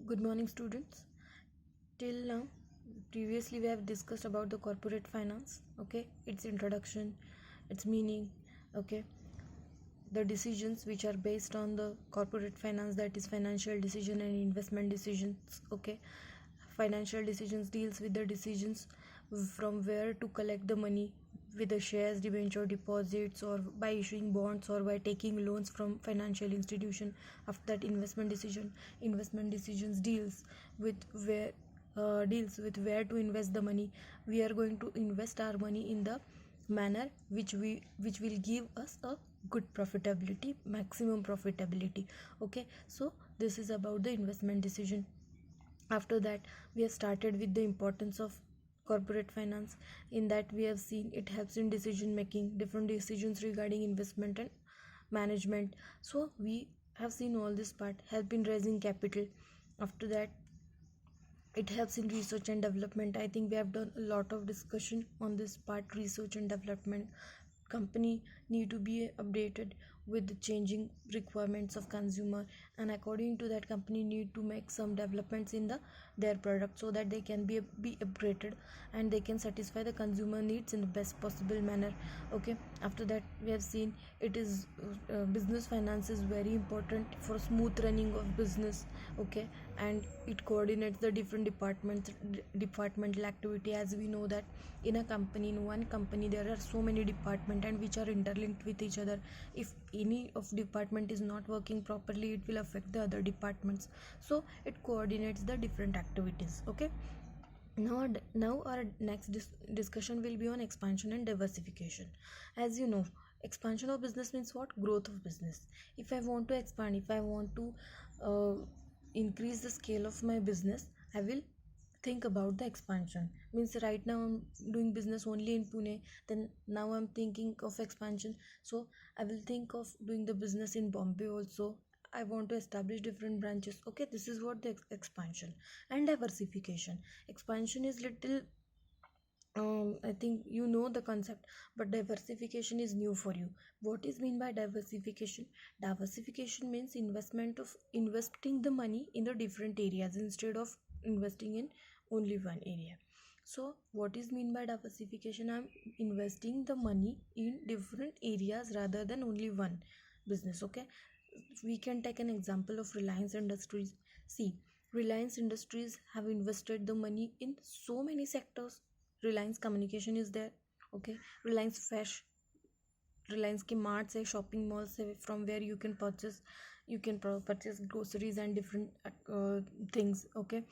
Good morning, students. Till now, previously we have discussed about the corporate finance. Okay, its introduction, its meaning. Okay, the decisions which are based on the corporate finance, that is financial decision and investment decisions. Okay, financial decisions deals with the decisions from where to collect the money with the shares, debenture deposits, or by issuing bonds, or by taking loans from financial institution. After that, investment decisions deals with where to invest the money. We are going to invest our money in the manner which will give us a good profitability, maximum profitability. Okay, so this is about the investment decision. After that, we have started with the importance of corporate finance. In that, we have seen it helps in decision making, different decisions regarding investment and management. So we have seen all this part, help in raising capital. After that, it helps in research and development. I think we have done a lot of discussion on this part, research and development. Company need to be updated with the changing requirements of consumer, and according to that, company need to make some developments in their product so that they can be upgraded and they can satisfy the consumer needs in the best possible manner. Okay, after that, we have seen it is business finance is very important for smooth running of business. Okay, and it coordinates the different departmental activity. As we know that in one company there are so many departments and which are interlinked with each other. If any of department is not working properly, it will affect the other departments, so it coordinates the different activities. Okay, now our next discussion will be on expansion and diversification. As you know, expansion of business means what? Growth of business. If I want to expand, if I want to uh, increase the scale of my business, I will think about the expansion. Means right now I'm doing business only in Pune, then now I'm thinking of expansion, so I will think of doing the business in Bombay also. I want to establish different branches. Okay, this is what the expansion. And diversification. Expansion is little, I think you know the concept, but diversification is new for you. What is mean by diversification? Diversification means investing the money in the different areas instead of investing in only one area. So what is mean by diversification? I'm investing the money in different areas rather than only one business. Okay, we can take an example of Reliance Industries. See, Reliance Industries have invested the money in so many sectors. Reliance Communication is there. Okay, Reliance Fresh, Reliance के marts है, shopping malls है, from where you can purchase groceries and different things. Okay,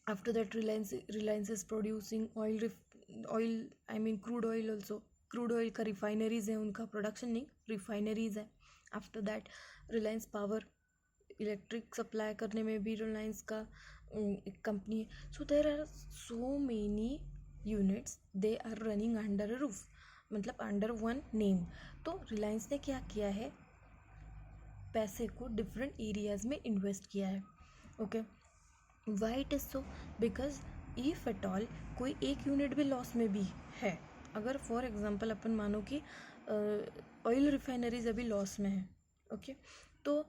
after that, Reliance is producing oil, I mean crude oil also. Crude oil का refineries है, उनका production नहीं, refineries है. After that, Reliance Power, electric supply करने में भी Reliance का एक कंपनी है. So there are so many units, they are running under a roof, मतलब अंडर वन नेम. तो रिलायंस ने क्या किया है, पैसे को डिफरेंट एरियाज में इन्वेस्ट किया है. Okay, why it is so? Because if at all कोई एक यूनिट भी लॉस में भी है, अगर फॉर एग्जांपल अपन मानो कि ऑयल रिफाइनरीज अभी लॉस में है. ओके, तो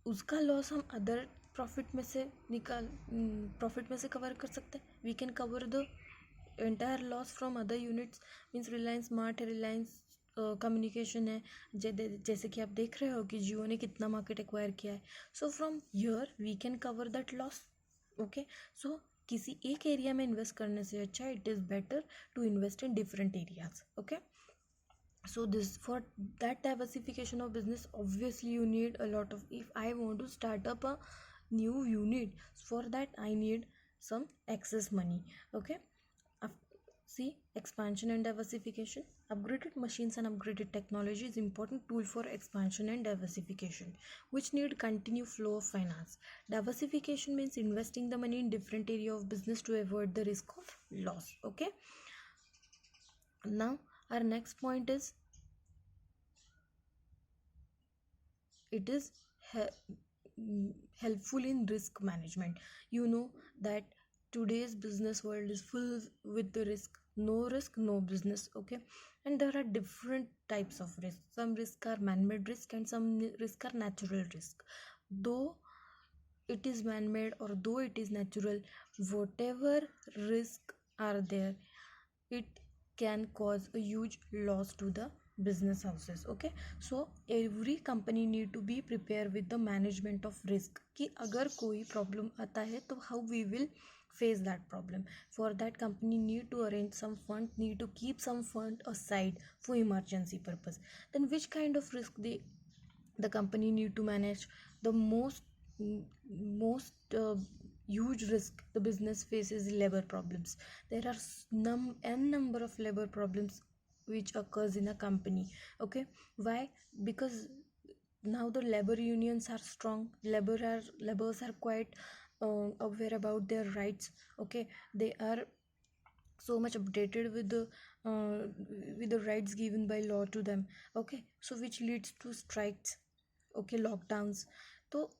उसका लॉस हम अदर प्रॉफिट में से कवर कर सकते हैं. We can cover the entire loss from other units. Means Reliance smart है, रिलायंस कम्युनिकेशन है, जैसे कि आप देख रहे हो कि जियो ने कितना मार्केट एक्वायर किया है. So from here we can cover that loss. Okay, so किसी एक एरिया में इन्वेस्ट करने से अच्छा it is better to invest in different areas. Okay, so this, for that diversification of business, obviously you need a lot of, if I want to start up a new unit, for that I need some excess money. Okay, see, expansion and diversification. Upgraded machines and upgraded technology is important tool for expansion and diversification, which need continued flow of finance. Diversification means investing the money in different area of business to avoid the risk of loss. Okay, now our next point is, it is helpful in risk management. You know that today's business world is full with the risk. No risk, no business. Okay, and there are different types of risk. Some risk are man-made risk and some risk are natural risk. Though it is man-made or though it is natural, whatever risk are there, it can cause a huge loss to the business houses. Okay, so every company need to be prepared with the management of risk कि अगर कोई problem आता है तो how we will face that problem. For that, company need to arrange some fund, need to keep some fund aside for emergency purpose. Then which kind of risk the company need to manage? The most huge risk the business faces is labor problems. There are n number of labor problems which occurs in a company. Okay, why? Because now the labor unions are strong, laborers are quite aware about their rights. Okay, they are so much updated with the rights given by law to them. Okay, so which leads to strikes, okay lockdowns. तो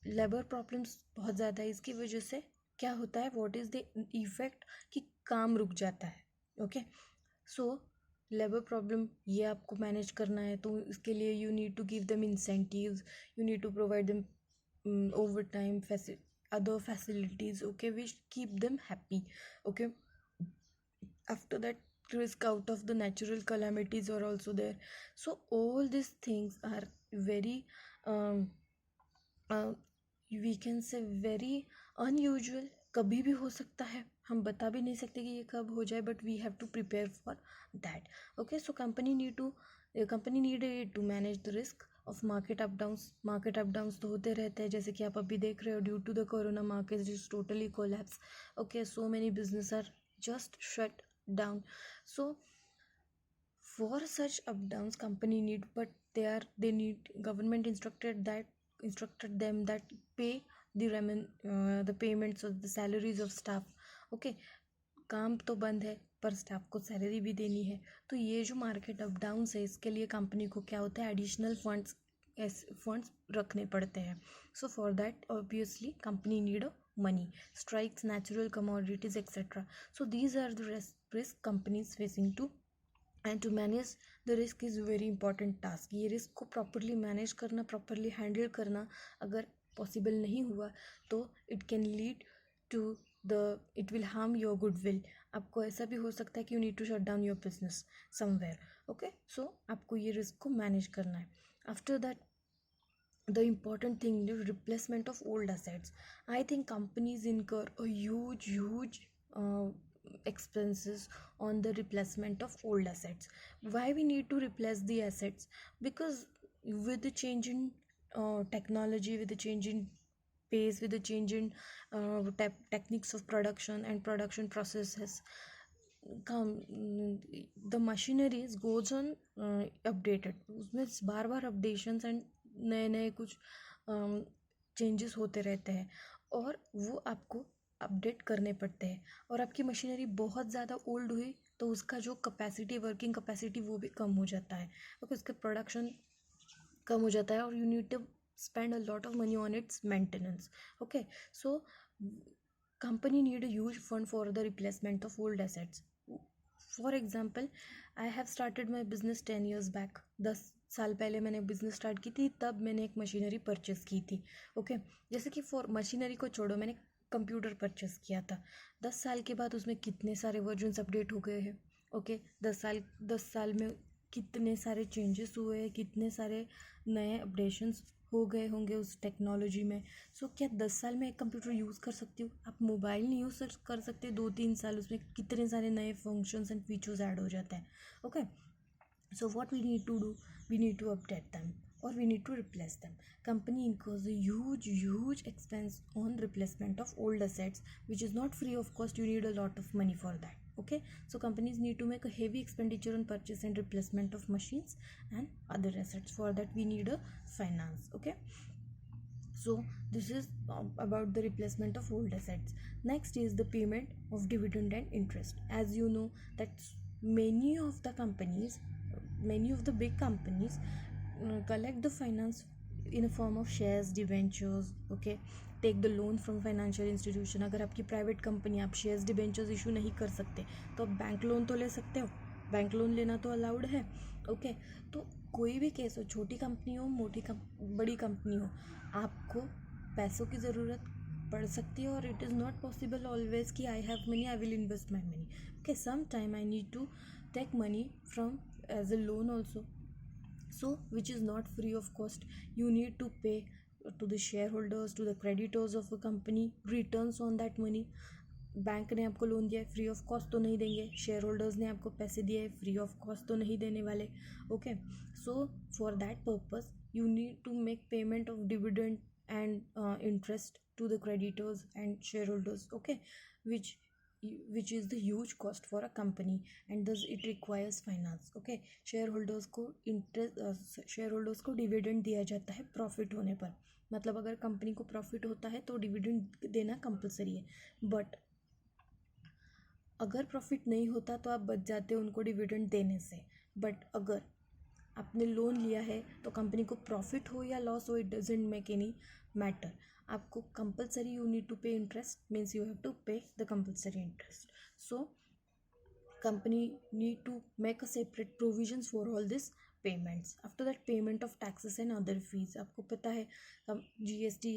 labour problems बहुत ज़्यादा है. इसकी वजह से क्या होता है, व्हाट इज़ द इफेक्ट कि काम रुक जाता है. ओके, सो लेबर प्रॉब्लम ये आपको मैनेज करना है तो इसके लिए you need to give them incentives, you need to provide them over time other facilities, okay, which keep them happy. Okay, after that, risk out of the natural calamities are also there. So all these things are very um, we can say very unusual. कभी भी हो सकता है, हम बता भी नहीं सकते कि ये कब हो जाए, but we have to prepare for that. Okay, so company need to manage the risk of market up downs तो होते रहते हैं, जैसे कि आप अभी देख रहे हो due to the corona market is totally collapse. Okay, so many business are just shut down. So for such up downs company need, but they need, government instructed them that pay the payments of the salaries of staff. Okay, काम तो बंद है पर staff को salary भी देनी है. तो ये जो मार्केट अप डाउन्स है इसके लिए कंपनी को क्या होता है, एडिशनल फंड्स रखने पड़ते हैं. सो for that obviously company need money, strikes, natural commodities, etc. So these are the risk companies facing to, and to manage the risk is very important task. ये risk को properly manage करना, properly handle करना अगर possible नहीं हुआ तो it can lead to it will harm your goodwill. आपको ऐसा भी हो सकता है कि you need to shut down your business somewhere. Okay, so आपको ये risk को manage करना है. After that, the important thing is replacement of old assets. I think companies incur a huge expenses on the replacement of old assets. Why we need to replace the assets? Because with the change in technology, with the change in pace, with the change in techniques of production and production processes, the machineries goes on updated. उसमें बार बार updations and नए कुछ changes होते रहते हैं और वो आपको update करने पड़ते हैं. और आपकी मशीनरी बहुत ज़्यादा ओल्ड हुई तो उसका जो कैपेसिटी, वर्किंग कैपेसिटी, वो भी कम हो जाता है क्योंकि उसका प्रोडक्शन कम हो जाता है और you need to spend a lot of money on its maintenance. Okay, so company need a huge fund for the replacement of old assets. For example, I have started my business 10 years back. 10 साल पहले मैंने business start की थी, तब मैंने एक machinery purchase की थी. ओके, जैसे कि फॉर मशीनरी को छोड़ो, मैंने कंप्यूटर परचेस किया था. 10 साल के बाद उसमें कितने सारे वर्जन्स अपडेट हो गए हैं. ओके, 10 साल में कितने सारे चेंजेस हुए हैं, कितने सारे नए अपडेशंस हो गए होंगे उस टेक्नोलॉजी में. सो क्या 10 साल में एक कंप्यूटर यूज़ कर सकती हो? आप मोबाइल नहीं यूज़ कर सकते 2-3 साल, उसमें कितने सारे नए फंक्शंस एंड फीचर्स ऐड हो जाते हैं. Okay, so what we need to do, we need to update them or we need to replace them. Company incurs a huge expense on replacement of old assets, which is not free of cost. You need a lot of money for that. Okay, so companies need to make a heavy expenditure on purchase and replacement of machines and other assets. For that we need a finance. Okay, so this is about the replacement of old assets. Next is the payment of dividend and interest. As you know that many of the big companies collect the finance in a form of shares, debentures. Okay, take the loan from financial institution. अगर आपकी private company, आप shares debentures issue नहीं कर सकते तो आप bank loan तो ले सकते हो. बैंक लोन लेना तो अलाउड है. ओके, तो कोई भी केस हो, छोटी कंपनी हो, बड़ी कंपनी हो, आपको पैसों की ज़रूरत पड़ सकती है, और it is not possible always कि I have money I will invest my money. Okay, some time I need to take money from as a loan also, so which is not free of cost. You need to pay to the shareholders, to the creditors of a company, returns on that money. Bank ने आपको loan दिया है, free of cost तो नहीं देंगे. Share holders ने आपको पैसे दिए हैं, फ्री ऑफ कॉस्ट तो नहीं देने वाले. Okay, so for that purpose you need to make payment of dividend and interest to the creditors and shareholders. Okay, which is the huge cost for a company, and thus it requires finance. Okay, shareholders को shareholders को dividend दिया जाता है profit होने पर. मतलब अगर company को प्रॉफिट होता है तो डिविडेंड देना कंपलसरी है. बट अगर प्रॉफिट नहीं होता तो आप बच जाते हो उनको डिविडेंड देने से. बट अगर आपने लोन लिया है तो कंपनी को प्रॉफिट हो या लॉस हो, it doesn't make any matter. आपको compulsory you need to pay interest, means you have to pay the compulsory interest. So company need to make a separate provisions for all this payments. After that, payment of taxes and other fees. आपको पता है GST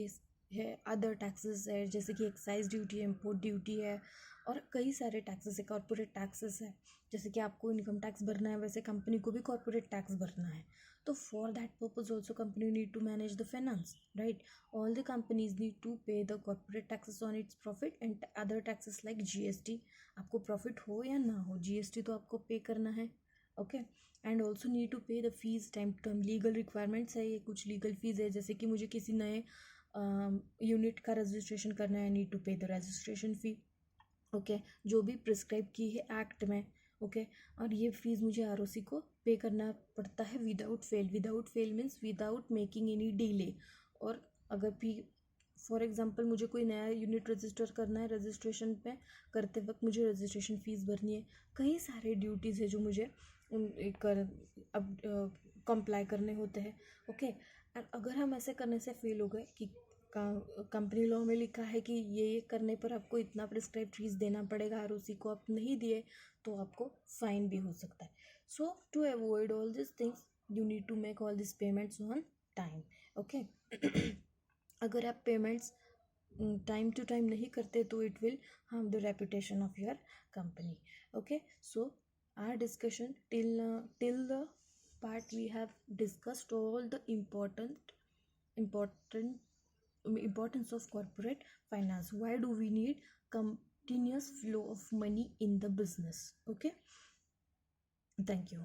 है, other taxes है, जैसे कि excise duty है, import duty है, और कई सारे टैक्सेस है. कॉर्पोरेट टैक्सेस है, जैसे कि आपको इनकम टैक्स भरना है वैसे कंपनी को भी कॉर्पोरेट टैक्स भरना है. तो for that purpose also company need to manage the finance, right. All the companies need to pay the corporate taxes on its profit and other taxes like GST. आपको profit हो या ना हो, GST तो आपको पे करना है. Okay, and also need to pay the fees time to time. Legal requirements है, ये कुछ लीगल फीस है, जैसे कि मुझे किसी नए यूनिट का रजिस्ट्रेशन करना है, need to pay the registration fee. Okay, जो भी प्रिस्क्राइब की है एक्ट में. ओके, और ये फीस मुझे ROC को पे करना पड़ता है without fail. Without fail means without making any delay. और अगर भी फॉर एग्जांपल मुझे कोई नया यूनिट रजिस्टर करना है, रजिस्ट्रेशन पे करते वक्त मुझे रजिस्ट्रेशन फ़ीस भरनी है. कई सारे ड्यूटीज़ है जो मुझे अब कंप्लाई करने होते हैं. ओके, एंड अगर हम ऐसे करने से फेल हो गए कि कंपनी लॉ में लिखा है कि ये करने पर आपको इतना प्रिस्क्राइब फीस देना पड़ेगा, ROC को आप नहीं दिए तो आपको फाइन भी हो सकता है. So to avoid all this things you need to make all this payments on time. Okay, अगर आप पेमेंट्स टाइम टू टाइम नहीं करते तो it will harm the reputation of your company. Okay, so our discussion till the part we have discussed all the importance of corporate finance. Why do we need continuous flow of money in the business? Okay, thank you.